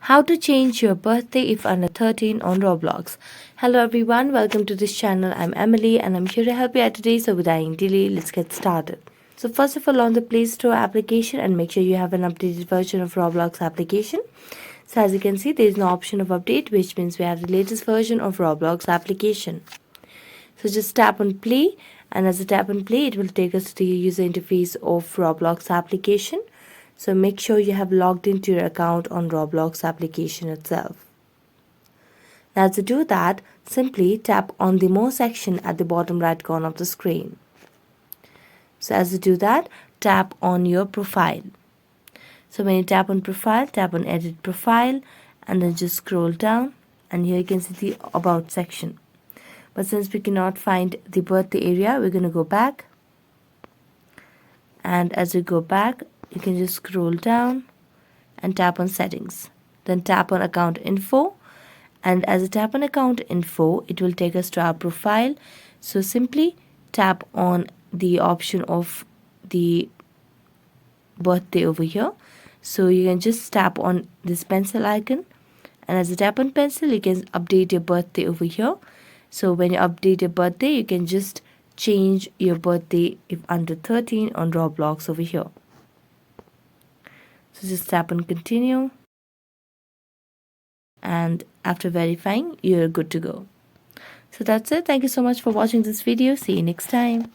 How to change your birthday if under 13 on Roblox. Hello everyone, welcome to this channel. I'm Emily and I'm here to help you out today. So without any delay, let's get started. So first of all, on the Play Store application, and make sure you have an updated version of Roblox application. So as you can see, there is no option of update, which means we have the latest version of Roblox application. So just tap on play, and as you tap on play, it will take us to the user interface of Roblox application. So make sure you have logged into your account on Roblox application itself. Now to do that, simply tap on the more section at the bottom right corner of the screen. So as you do that, tap on your profile. So when you tap on profile, tap on edit profile and then just scroll down, and here you can see the about section. But since we cannot find the birthday area, we're going to go back. And as you go back, you can just scroll down and tap on settings. Then tap on account info. And as you tap on account info, it will take us to our profile. So simply tap on the option of the birthday over here. So you can just tap on this pencil icon. And as you tap on pencil, you can update your birthday over here. So when you update your birthday, you can just change your birthday if under 13 on Roblox over here. So just tap on continue. And after verifying, you're good to go. So that's it. Thank you so much for watching this video. See you next time.